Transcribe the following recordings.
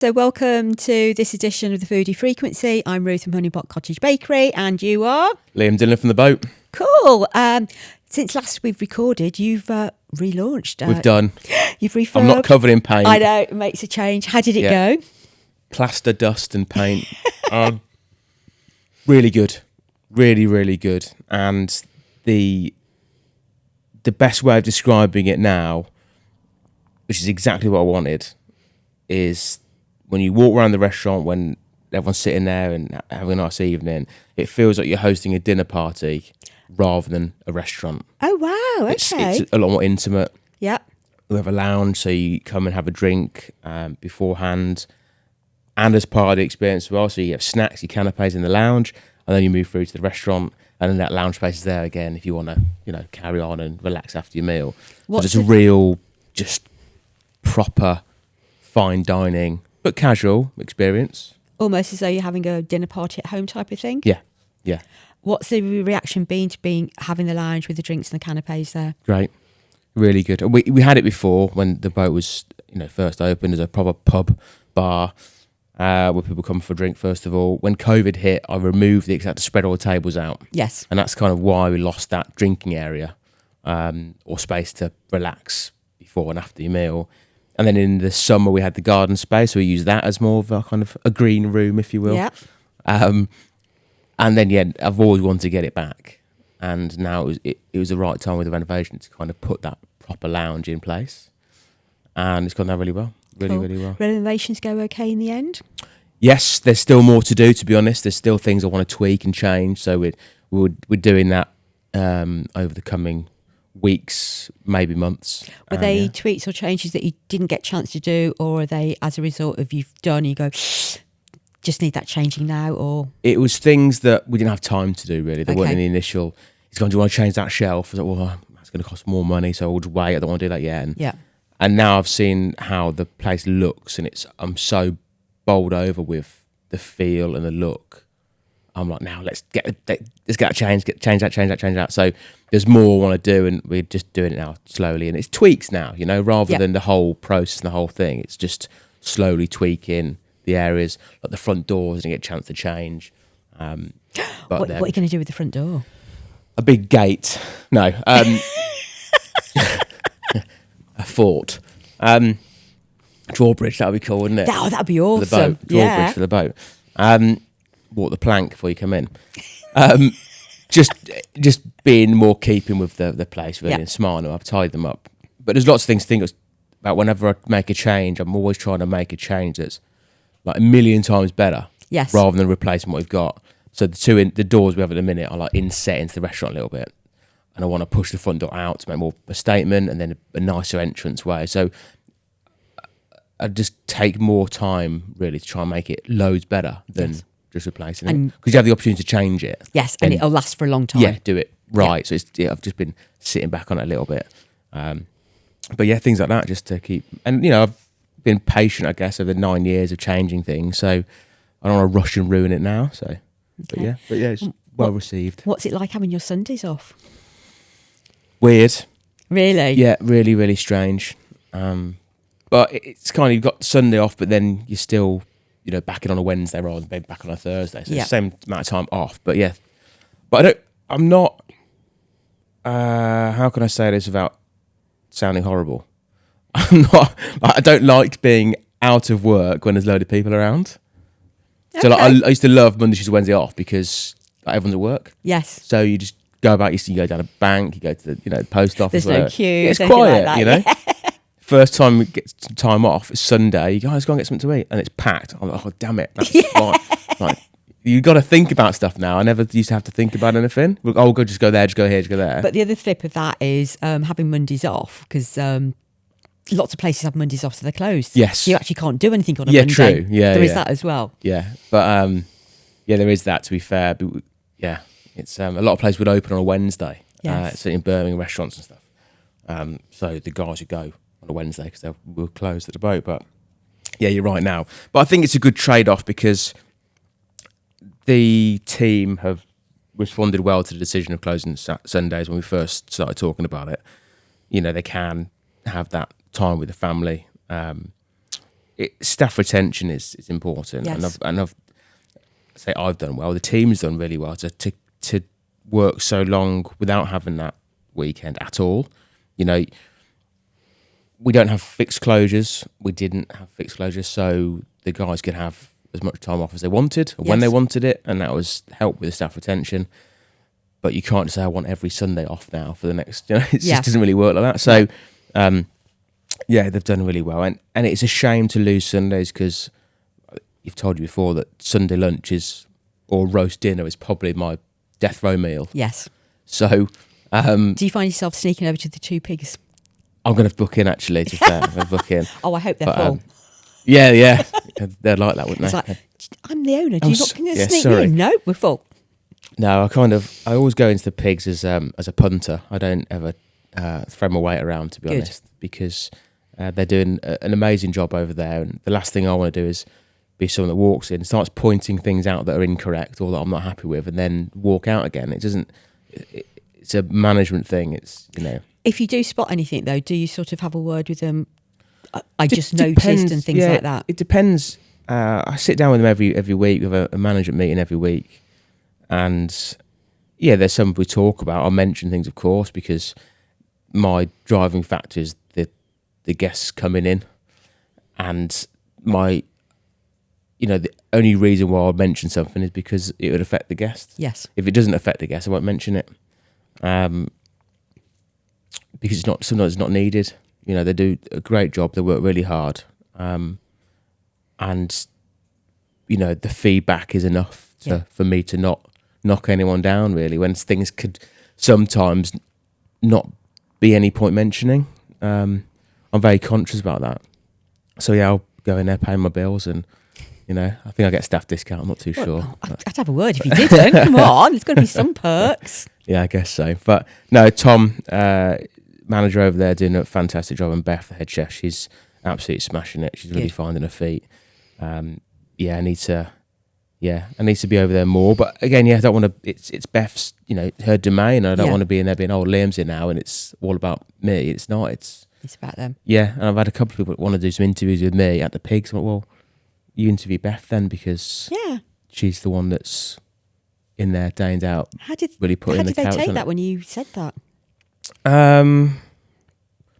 So welcome to this edition of the Foodie Frequency. I'm Ruth from Hunny Cottage Bakery, and you are? Liam Dillon from the boat. Cool. Since last we've recorded, you've relaunched. We've done. You've refurbed. I'm not covered in paint. I know, it makes a change. How did it go? Plaster, dust and paint. Really good. Really, really good. And the best way of describing it now, which is exactly what I wanted, is when you walk around the restaurant, when everyone's sitting there and having a nice evening, it feels like you're hosting a dinner party rather than a restaurant. Oh, wow. Okay. It's a lot more intimate. Yeah. We have a lounge, so you come and have a drink beforehand and as part of the experience as well. So you have snacks, your canapes in the lounge, and then you move through to the restaurant, and then that lounge space is there again if you want to, carry on and relax after your meal. So it's a real, just proper fine dining, but casual experience. Almost as though you're having a dinner party at home type of thing? Yeah. What's the reaction been to having the lounge with the drinks and the canapes there? Great. Really good. We had it before when the boat was, first opened as a proper pub bar where people come for a drink first of all. When COVID hit, I removed it because I had to spread all the tables out. Yes. And that's kind of why we lost that drinking area or space to relax before and after your meal. And then in the summer, we had the garden space, so we used that as more of a kind of a green room, if you will. Yeah. And then, I've always wanted to get it back. And now it was the right time with the renovation to kind of put that proper lounge in place. And it's gone down really well. Really, Cool. really well. Renovations go okay in the end? Yes, there's still more to do, to be honest. There's still things I want to tweak and change. So we're doing that over the coming weeks, maybe months. Were they tweaks or changes that you didn't get a chance to do, or are they as a result of you've done, you go, just need that changing now? Or it was things that we didn't have time to do, really. They weren't in Okay. the initial, it's going, do you want to change that shelf? I was like, well, that's going to cost more money, so we'll just wait. I don't want to do that yet. And now I've seen how the place looks, and I'm so bowled over with the feel and the look. I'm like, now let's get that change that. So there's more I want to do, and we're just doing it now slowly. And it's tweaks now, rather than the whole process and the whole thing. It's just slowly tweaking the areas, like the front doors, and get a chance to change. But what are you going to do with the front door? A big gate. No. A fort. Drawbridge, that would be cool, wouldn't it? That'd be awesome. For the boat. Drawbridge for the boat. Walk the plank before you come in. Just being more keeping with the place, really, and smart enough. I've tied them up. But there's lots of things to think about. Whenever I make a change, I'm always trying to make a change that's like a million times better. Yes. Rather than replacing what we've got. So the doors we have at the minute are like inset into the restaurant a little bit. And I want to push the front door out to make more a statement, and then a nicer entrance way. So I just take more time, really, to try and make it loads better than just replacing it. Because you have the opportunity to change it. Yes, and it'll last for a long time. Yeah, do it right. So I've just been sitting back on it a little bit. But yeah, things like that just to keep... And, I've been patient, I guess, over 9 years of changing things. So I don't want to rush and ruin it now. So, Okay. but yeah, it's well received. What's it like having your Sundays off? Weird. Really? Yeah, really, really strange. But it's kind of, you've got Sunday off, but then you're still, back in on a Wednesday rather than back on a Thursday. So it's the same amount of time off. But yeah, I'm not, how can I say this without sounding horrible? I don't like being out of work when there's a load of people around. Okay. So I used to love Monday, Tuesday, Wednesday off because everyone's at work. Yes. So you just go about, you go down a bank, you go to the post office. There's no queue. It's quiet, like that, First time we get some time off, it's Sunday, you guys go and get something to eat, and it's packed. I'm like, oh, damn it. That's like, you got to think about stuff now. I never used to have to think about anything. Oh, just go there, just go here, just go there. But the other flip of that is having Mondays off, because lots of places have Mondays off, so they're closed. Yes. So you actually can't do anything on a Monday. True. Yeah, there is that as well. Yeah. But, there is that, to be fair. But, it's a lot of places would open on a Wednesday. Yes. Certainly in Birmingham restaurants and stuff. So the guys would go on a Wednesday because they were closed at the boat. But yeah, you're right now. But I think it's a good trade-off because the team have responded well to the decision of closing Sundays when we first started talking about it. They can have that time with the family. staff retention is important, Yes. I've done well. The team's done really well to work so long without having that weekend at all. You know, we don't have fixed closures. We didn't have fixed closures, so the guys could have as much time off as they wanted or when they wanted it, and that was help with the staff retention. But you can't just say I want every Sunday off now for the next. You know, it just doesn't really work like that. So, they've done really well, and it's a shame to lose Sundays because you've told you before that Sunday lunch or roast dinner is probably my death row meal. Yes. So, do you find yourself sneaking over to the Two Pigs? I'm going to book in actually. To be fair, I'm going to book in. Oh, I hope they're full. Yeah, they'd like that, wouldn't It's they? like, I'm the owner. Do you not going to sneak sorry. in? No, we're full. No, I always go into the Pigs as a punter. I don't ever throw my weight around, to be honest, because they're doing an amazing job over there. And the last thing I want to do is be someone that walks in, starts pointing things out that are incorrect or that I'm not happy with, and then walk out again. It doesn't. It's a management thing. It's, you know. If you do spot anything, though, do you sort of have a word with them? I just noticed and things like that. It depends. I sit down with them every week. We have a management meeting every week, and there's some we talk about. I mention things, of course, because my driving factor is the guests coming in, and the only reason why I'll mention something is because it would affect the guests. Yes. If it doesn't affect the guests, I won't mention it. Because sometimes it's not needed. You know, they do a great job. They work really hard, and you know the feedback is enough for me to not knock anyone down. Really, when things could sometimes not be any point mentioning. I'm very conscious about that. So I'll go in there, pay my bills, and you know, I think I get staff discount. I'm not too sure. I'd have a word if you didn't. Come on, there's got to be some perks. Yeah, I guess so. But no, Tom, manager over there, doing a fantastic job, and Beth, the head chef, she's absolutely smashing it. She's really finding her feet. I need to be over there more. But again, I don't want to. It's Beth's, you know, her domain. I don't want to be in there being, Liam's in now, and it's all about me. It's not. It's about them. Yeah, and I've had a couple of people that want to do some interviews with me at the Pigs. I'm like, well, you interview Beth then, because she's the one that's in there day in day out. Really putting the couch on it. How did they take that when you said that?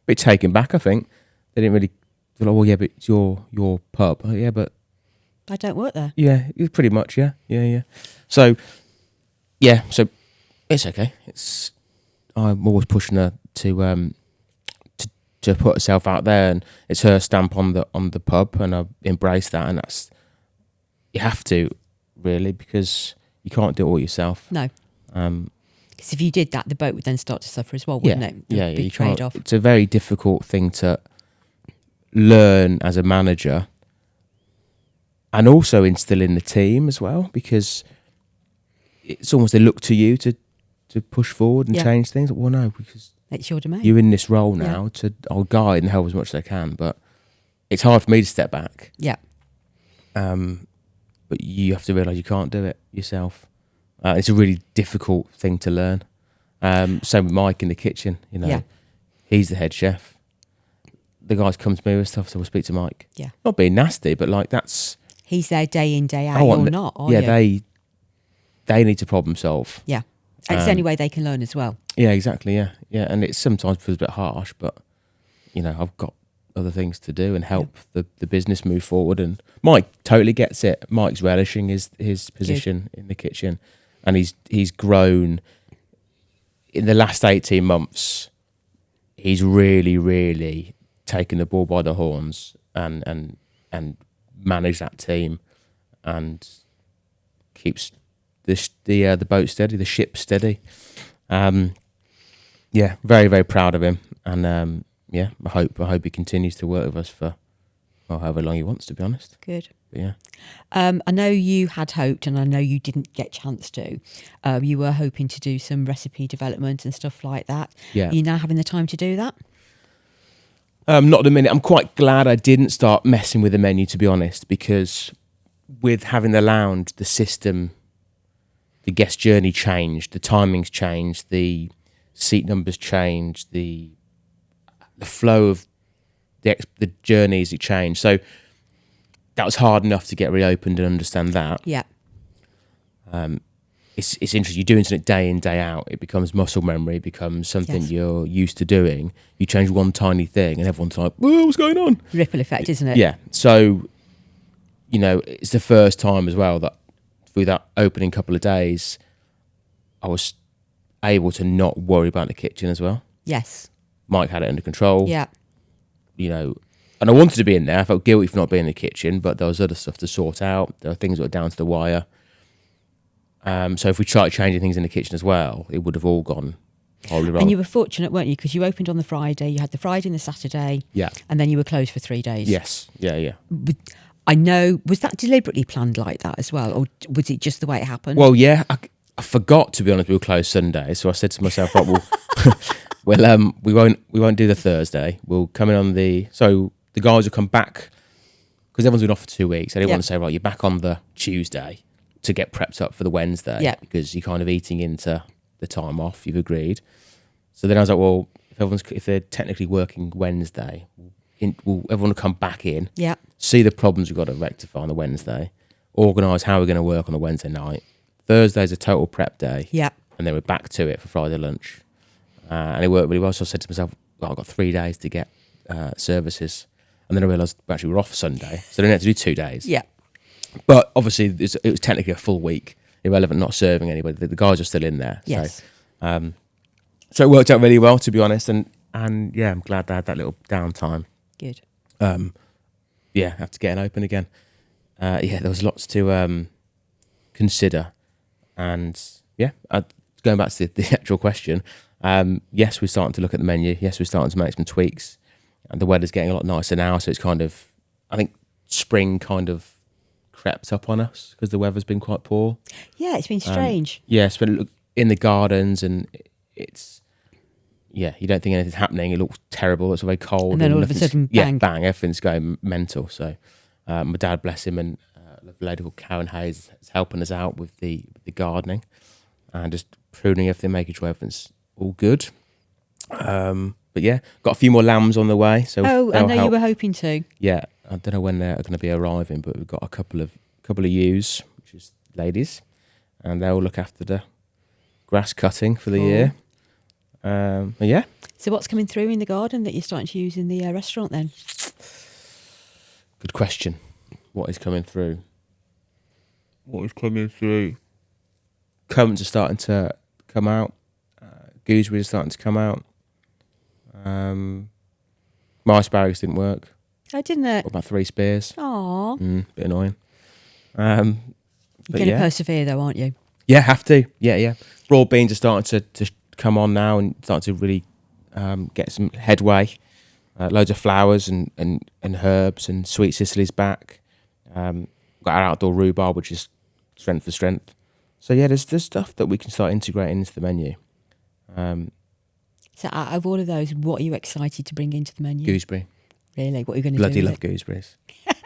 Bit taken back, I think. They didn't really. They're like, well, yeah, but it's your pub. Oh, yeah, but I don't work there. Yeah, pretty much. Yeah. So it's okay. I'm always pushing her to put herself out there, and it's her stamp on the pub, and I embrace that, and that's, you have to, really, because you can't do it all yourself. No. Because if you did that, the boat would then start to suffer as well, wouldn't it? Big trade-off. It's a very difficult thing to learn as a manager, and also instill in the team as well, because it's almost they look to you to push forward and change things. Well, no, because it's your domain. You're in this role now I'll guide and help as much as I can, but it's hard for me to step back. Yeah. But you have to realise you can't do it yourself. It's a really difficult thing to learn. Same with Mike in the kitchen. You know, he's the head chef. The guys come to me with stuff, so we'll speak to Mike. Yeah. Not being nasty, but like that's. He's there day in, day out. You're not, are you? They need to problem solve. Yeah. It's the only way they can learn as well. Yeah, exactly. Yeah. And it sometimes feels a bit harsh, but you know, I've got other things to do and help the business move forward. And Mike totally gets it. Mike's relishing his position in the kitchen, and he's grown in the last 18 months. He's really, really taken the ball by the horns and managed that team, and keeps the boat steady, the ship steady. Very, very proud of him, and I hope he continues to work with us for however long he wants, to be honest. Good. But yeah. I know you had hoped, and I know you didn't get a chance to. You were hoping to do some recipe development and stuff like that. Yeah. Are you now having the time to do that? Not at the minute. I'm quite glad I didn't start messing with the menu, to be honest, because with having the lounge, the system, the guest journey changed, the timings changed, the seat numbers changed, the flow of the journeys, it changed. So that was hard enough to get reopened and understand that. Yeah. It's interesting. You're doing something day in, day out. It becomes muscle memory. It becomes something you're used to doing. You change one tiny thing and everyone's like, whoa, what's going on? Ripple effect, isn't it? Yeah. So, it's the first time as well that through that opening couple of days, I was able to not worry about the kitchen as well. Yes. Mike had it under control. Yeah. And I wanted to be in there. I felt guilty for not being in the kitchen, but there was other stuff to sort out. There were things that were down to the wire. So if we tried changing things in the kitchen as well, it would have all gone horribly wrong. And you were fortunate, weren't you? Because you opened on the Friday, you had the Friday and the Saturday. Yeah. And then you were closed for 3 days. Yes. Yeah. I know, was that deliberately planned like that as well? Or was it just the way it happened? Well, yeah, I forgot, to be honest, we were closed Sunday. So I said to myself, right, we won't do the Thursday. We'll come in so the guys will come back, because everyone's been off for 2 weeks. I didn't want to say, right, you're back on the Tuesday to get prepped up for the Wednesday, because you're kind of eating into the time off you've agreed. So then I was like, well, if they're technically working Wednesday, everyone will come back in, see the problems we've got to rectify on the Wednesday, organise how we're going to work on the Wednesday night. Thursday's a total prep day, and then we're back to it for Friday lunch. And it worked really well. So I said to myself, well, I've got 3 days to get services. And then I realised actually we're off Sunday, so I didn't have to do 2 days. Yeah. But obviously it was technically a full week, irrelevant, not serving anybody. The guys are still in there. Yes. So it worked out really well, to be honest. And yeah, I'm glad they had that little downtime. Good. After getting open again. There was lots to consider. And going back to the actual question, yes, we're starting to look at the menu. Yes, we're starting to make some tweaks. And the weather's getting a lot nicer now, so it's kind of, I think spring kind of crept up on us because the weather's been quite poor. Yeah, it's been strange. It's been in the gardens, and it's, you don't think anything's happening. It looks terrible. It's very cold. And then all of a sudden, bang. Everything's going mental. So my dad, bless him, and a lady called Karen Hayes is helping us out with the gardening and just pruning everything, making sure everything's all good. But yeah, got a few more lambs on the way. So I know you were hoping to. Yeah, I don't know when they're going to be arriving, but we've got a couple of ewes, which is ladies, and they'll look after the grass cutting for the year. Yeah. So what's coming through in the garden that you're starting to use in the restaurant then? Good question. What is coming through? Currants are starting to come out. Gooseberries are starting to come out. My asparagus didn't work. Oh, didn't it? Got about 3 spears. Aww. Bit annoying. You're going to persevere though, aren't you? Yeah, have to. Yeah. Broad beans are starting to come on now and starting to really get some headway. Loads of flowers and herbs, and sweet Sicily's back. Got our outdoor rhubarb, which is strength for strength. So yeah, there's stuff that we can start integrating into the menu. So out of all of those, what are you excited to bring into the menu? Gooseberry. Really? What are you going to do? Bloody love gooseberries.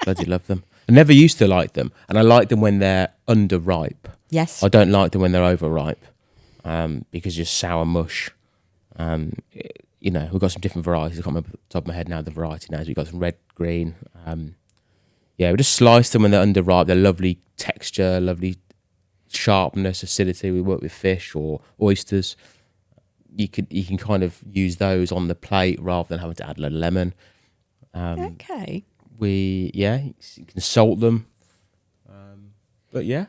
Bloody love them. I never used to like them, and I like them when they're underripe. Yes. I don't like them when they're overripe, because just sour mush. We've got some different varieties. I can't remember off the top of my head now the variety names. We've got some red, green. We just slice them when they're underripe. They're lovely texture, lovely sharpness, acidity. We work with fish or oysters. You can kind of use those on the plate rather than having to add a little lemon. Okay. You can salt them. But yeah.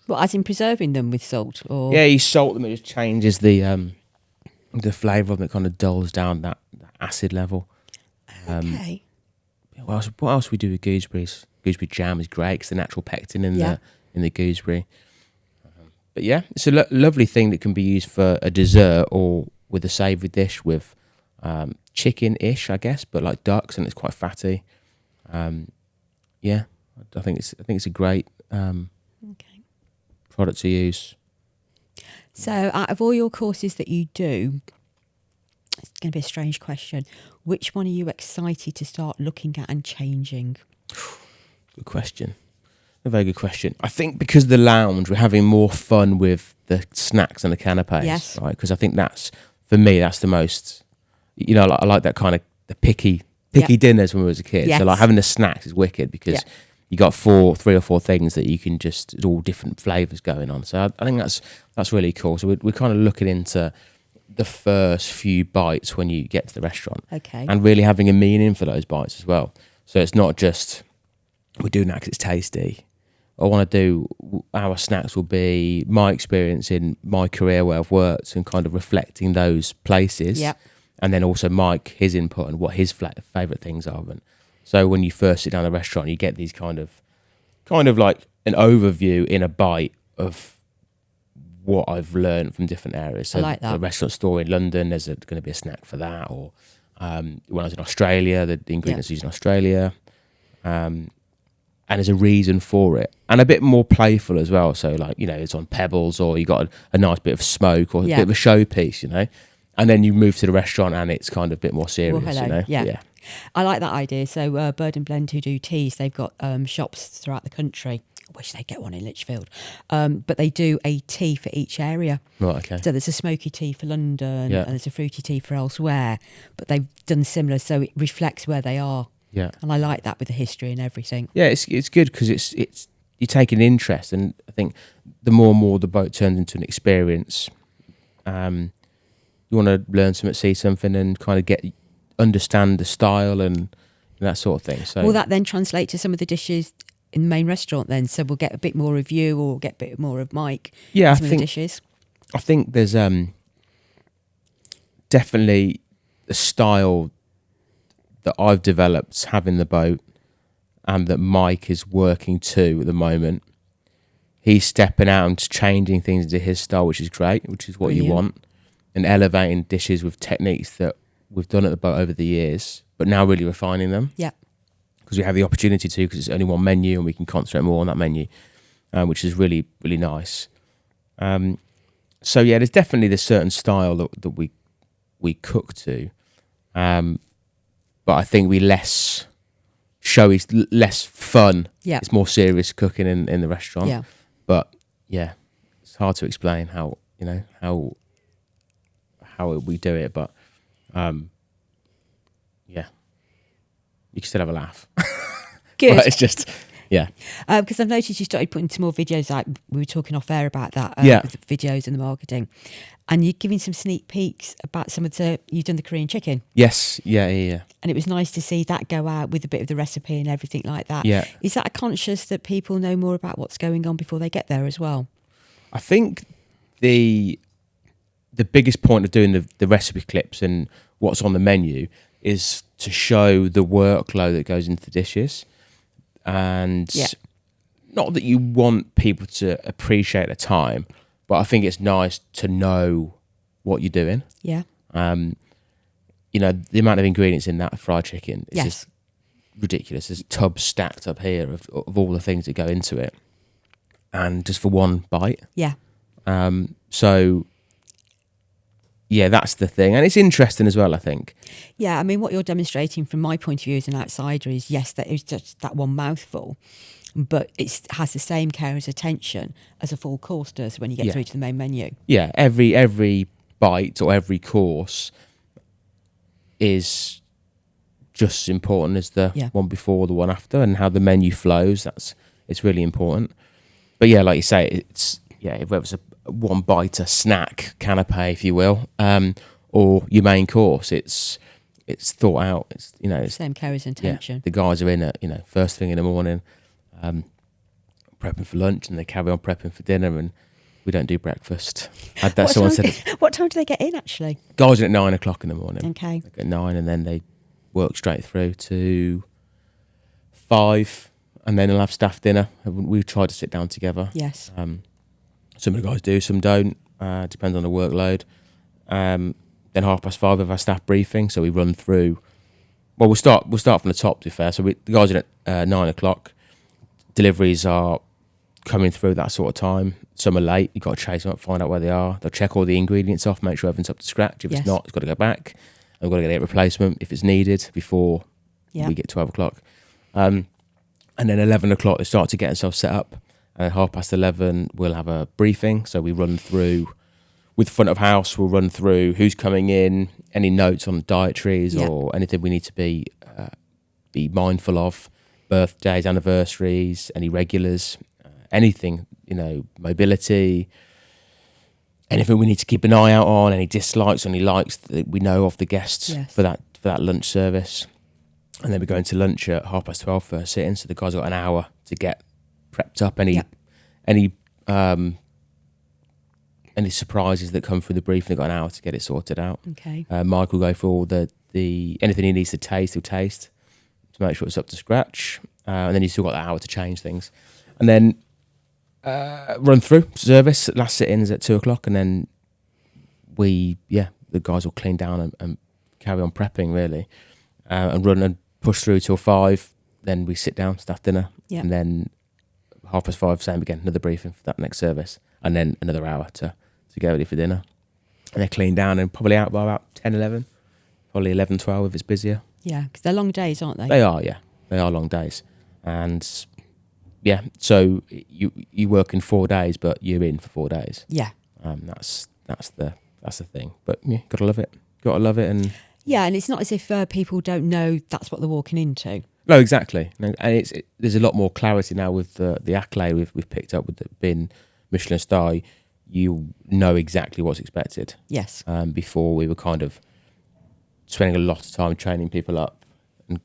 Well, as in preserving them with salt? Or? Yeah, you salt them. It just changes the flavour of them. It kind of dulls down that acid level. Okay. What else we do with gooseberries? Gooseberry jam is great because the natural pectin in the gooseberry. But yeah, it's a lovely thing that can be used for a dessert or with a savoury dish with chicken-ish, I guess, but like ducks, and it's quite fatty. I think it's a great product to use. So out of all your courses that you do, it's going to be a strange question. Which one are you excited to start looking at and changing? Good question. A very good question. I think because of the lounge, we're having more fun with the snacks and the canapes. Yes. Right? Because I think that's, for me, that's the most, I like that kind of the picky dinners when we was a kid. Yes. So like having the snacks is wicked because you got 3 or 4 things that you can just, it's all different flavours going on. So I think that's really cool. So we're kind of looking into the first few bites when you get to the restaurant, and really having a meaning for those bites as well. So it's not just we're doing that because it's tasty. I want to do, our snacks will be my experience in my career where I've worked and kind of reflecting those places. Yep. And then also Mike, his input and what his favourite things are. And so when you first sit down at a restaurant, you get these kind of like an overview in a bite of what I've learned from different areas. So I like that. the restaurant store in London, there's going to be a snack for that. Or when I was in Australia, the ingredients used in Australia. And there's a reason for it. And a bit more playful as well. So like, it's on pebbles, or you got a nice bit of smoke, or a bit of a showpiece, And then you move to the restaurant and it's kind of a bit more serious, Yeah. I like that idea. So Bird and Blend, who do teas, they've got shops throughout the country. I wish they'd get one in Lichfield. But they do a tea for each area. Right, okay. So there's a smoky tea for London and there's a fruity tea for elsewhere. But they've done similar, so it reflects where they are. Yeah. And I like that with the history and everything. Yeah, it's good because it's you take an interest, and I think the more and more the boat turns into an experience, you want to learn something, see something, and kind of understand the style and that sort of thing. So will that then translate to some of the dishes in the main restaurant then? So we'll get a bit more of you, or get a bit more of Mike. Yeah, some of the dishes. I think there's definitely a style that I've developed having the boat, and that Mike is working to at the moment. He's stepping out and changing things into his style, which is great, which is what you want, and elevating dishes with techniques that we've done at the boat over the years, but now really refining them. Yeah. Because we have the opportunity to, because it's only one menu and we can concentrate more on that menu, which is really, really nice. So yeah, there's definitely this certain style that we cook to. But I think we less showy, less fun. Yeah. It's more serious cooking in the restaurant. Yeah. But yeah, it's hard to explain how we do it. But yeah, you can still have a laugh. Good. But it's just, yeah. Because I've noticed you started putting some more videos out. We were talking off air about that. With the videos and the marketing. And you're giving some sneak peeks about you've done the Korean chicken. Yes, yeah. And it was nice to see that go out with a bit of the recipe and everything like that. Yeah. Is that a conscious that people know more about what's going on before they get there as well? I think the biggest point of doing the recipe clips and what's on the menu is to show the workload that goes into the dishes. And not that you want people to appreciate the time, but I think it's nice to know what you're doing. Yeah. The amount of ingredients in that fried chicken is just ridiculous. There's tubs stacked up here of all the things that go into it, and just for one bite. Yeah. So yeah, that's the thing, and it's interesting as well, I think. Yeah, I mean, what you're demonstrating from my point of view as an outsider is, yes, that is just that one mouthful, but it has the same care as attention as a full course does when you get through to the main menu. Yeah, every bite or every course is just as important as the one before or the one after, and how the menu flows. It's really important. But yeah, like you say, whether it's a one bite, a snack, canapé, if you will, or your main course, it's thought out. It's same care as intention. Yeah, the guys are in at first thing in the morning, prepping for lunch, and they carry on prepping for dinner, and we don't do breakfast. What time do they get in actually? Guys are at 9 o'clock in the morning. Okay. At 9, and then they work straight through to 5, and then they'll have staff dinner. We try to sit down together. Yes. Some of the guys do, some don't. Depends on the workload. Then 5:30 we have our staff briefing, so we run through. Well, we'll start from the top, to be fair. So the guys are at 9 o'clock. Deliveries are coming through that sort of time. Some are late. You've got to chase them up, find out where they are. They'll check all the ingredients off, make sure everything's up to scratch. If it's not, it's got to go back. And we've got to get a replacement if it's needed before we get 12 o'clock. And then 11 o'clock, they start to get themselves set up. And at 11:30, we'll have a briefing. So we run through, with front of house, we'll run through who's coming in, any notes on dietaries or anything we need to be mindful of. birthdays, anniversaries, any regulars, anything, mobility, anything we need to keep an eye out on, any dislikes, any likes that we know of the guests for that lunch service. And then we're going to lunch at 12:30 for a sit-in, so the guys got an hour to get prepped up. Any surprises that come through the briefing, they've got an hour to get it sorted out. Okay. Mike will go for all the anything he needs to taste, he'll taste to make sure it's up to scratch. And then you've still got that hour to change things. And then run through service. Last sit-in is at 2:00, and then the guys will clean down and carry on prepping really, and run and push through till 5. Then we sit down, staff dinner, and then 5:30, same again, another briefing for that next service, and then another hour to get ready for dinner. And they're cleaned down and probably out by about 10, 11, probably 11, 12 if it's busier. Yeah, because they're long days, aren't they? They are, yeah. They are long days. And yeah, so you work in 4 days, but you're in for 4 days. Yeah. That's the thing. But yeah, gotta love it. And yeah, and it's not as if people don't know that's what they're walking into. No, exactly. And there's a lot more clarity now with the accolade we've picked up with it being Michelin star. You know exactly what's expected. Yes. Before we were kind of spending a lot of time training people up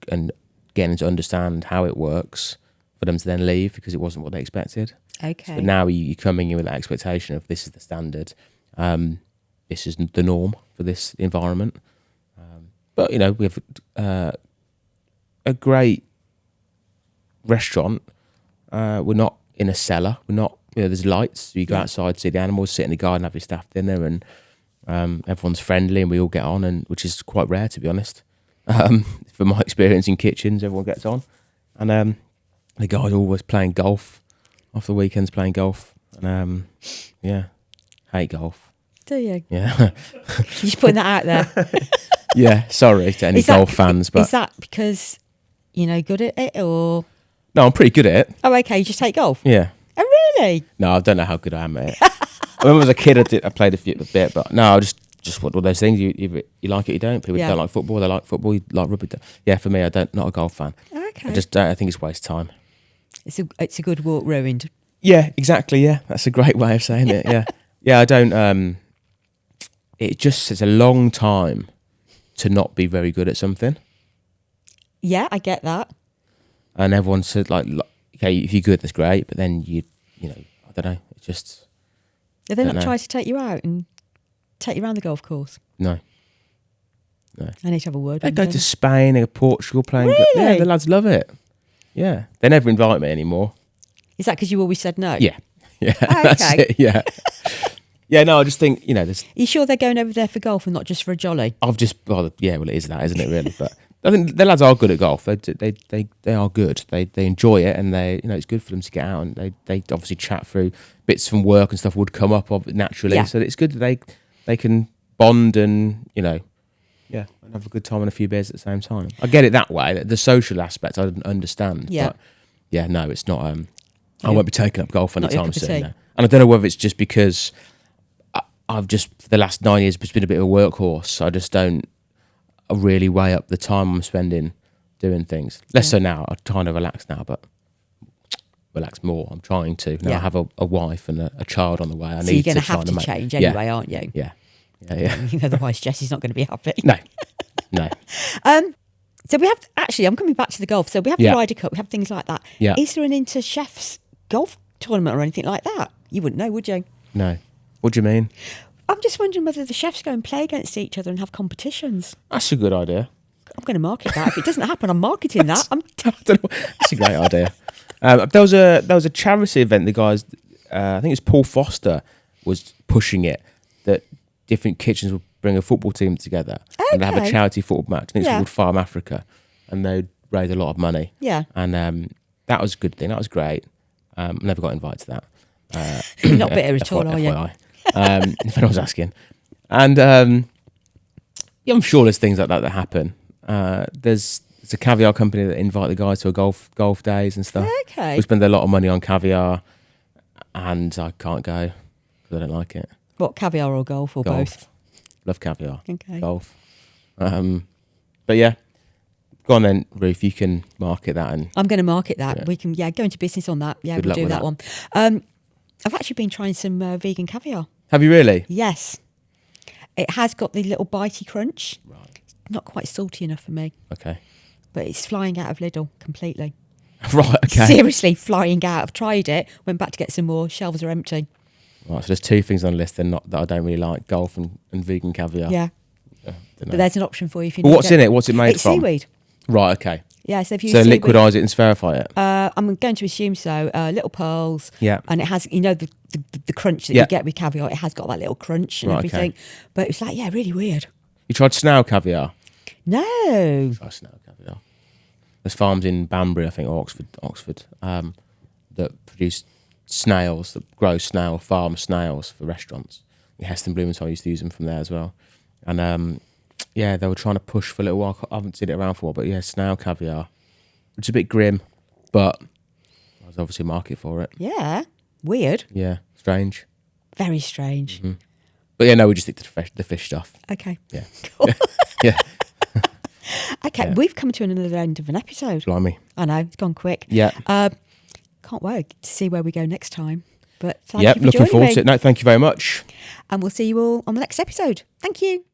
and getting to understand how it works for them to then leave because it wasn't what they expected. Okay. So now you're coming in with that expectation of this is the standard. This is the norm for this environment. But, we have a great restaurant. We're not in a cellar. We're not, there's lights. So you go outside, see the animals, sit in the garden, have your staff dinner, and everyone's friendly and we all get on, and which is quite rare, to be honest. From my experience in kitchens, everyone gets on. And the guys are always playing golf. Off the weekends playing golf. And hate golf. Do you? Yeah. You're just putting that out there. Yeah, sorry to any golf fans, but is that because you're good at it, or? No, I'm pretty good at it. Oh, okay. You just hate golf. Yeah. Oh, really? No, I don't know how good I am at it. When I was a kid, I played a bit, but no, I just one of those things. You like it, you don't. People don't like football. They like football. You like rugby. Yeah, for me, not a golf fan. Okay. I think it's a waste of time. It's a good walk ruined. Yeah, exactly. Yeah, that's a great way of saying it. Yeah, yeah. I don't. It's a long time to not be very good at something. Yeah, I get that. And everyone said okay, if you're good, that's great. But then I don't know. It's just. Have they not tried to take you out and take you around the golf course? No. I need to have a word. They go to Spain, they go to Portugal playing. Really? Yeah, the lads love it. Yeah, they never invite me anymore. Is that because you always said no? Yeah, okay. That's it. Yeah, yeah. No, I just think there's. Are you sure they're going over there for golf and not just for a jolly? Well, it is that, isn't it? Really, but I think the lads are good at golf. They are good. They enjoy it, and it's good for them to get out, and they obviously chat through bits from work and stuff would come up naturally. Yeah. So it's good that they can bond and and have a good time and a few beers at the same time. I get it that way. The social aspect I didn't understand. Yeah. But yeah, no, it's not. I won't be taking up golf anytime soon. No. And I don't know whether it's just because I've just for the last 9 years just been a bit of a workhorse. I just don't really weigh up the time I'm spending doing things. Less so now. I kind of relax now, but relax more. I'm trying to. Now I have a wife and a child on the way. So you're going to have to change anyway, aren't you? Yeah. Otherwise, Jessie's not going to be happy. No. So we have I'm coming back to the golf. So we have the Ryder Cup. We have things like that. Yeah. Is there an inter-chefs golf tournament or anything like that? You wouldn't know, would you? No. What do you mean? I'm just wondering whether the chefs go and play against each other and have competitions. That's a good idea. I'm going to market that. If it doesn't happen, I'm marketing that. I don't know. That's a great idea. There was a charity event. The guys, I think it's Paul Foster was pushing it, that different kitchens would bring a football team together and they have a charity football match. I think it's called Farm Africa, and they'd raise a lot of money. Yeah, and that was a good thing. That was great. Never got invited to that. You're not bitter at all, are you? If anyone's asking. And I'm sure there's things like that happen. There's a caviar company that invite the guys to a golf days and stuff. Okay. We spend a lot of money on caviar, and I can't go because I don't like it. What, caviar or golf or both? Love caviar. Okay. Golf. But yeah, Go on then, Ruth. You can market that. And I'm going to market that. We can, go into business on that. Yeah, we'll do that one. I've actually been trying some vegan caviar. Have you really? Yes. It has got the little bitey crunch. Right. Not quite salty enough for me. Okay. But it's flying out of Lidl completely. Right, okay. Seriously, flying out. I've tried it, went back to get some more, shelves are empty. Right, so there's 2 things on the list that I don't really like, golf and vegan caviar. Yeah. But there's an option for you if you need what's in it? What's it made it's from? Seaweed. Right, okay. Yeah, so if you liquidise it and sphärify it? I'm going to assume so. Little pearls. Yeah. And it has, the crunch that you get with caviar, it has got that little crunch and everything. Okay. But it's like, really weird. You tried snail caviar? No. Try snail caviar. There's farms in Banbury, I think, or Oxford, that produce snails, that grow farm snails for restaurants. Heston Blumenthal used to use them from there as well. And they were trying to push for a little while. I haven't seen it around for a while, but snail caviar, which is a bit grim, but there's obviously a market for it. Yeah, weird. Yeah, strange. Very strange. Mm-hmm. But we just stick to the fish stuff. Okay. Yeah. Cool. Yeah. Okay, we've come to another end of an episode. Blimey. I know, it's gone quick. Yeah. Can't wait to see where we go next time. But thank you for looking forward me. to it. No, thank you very much. And we'll see you all on the next episode. Thank you.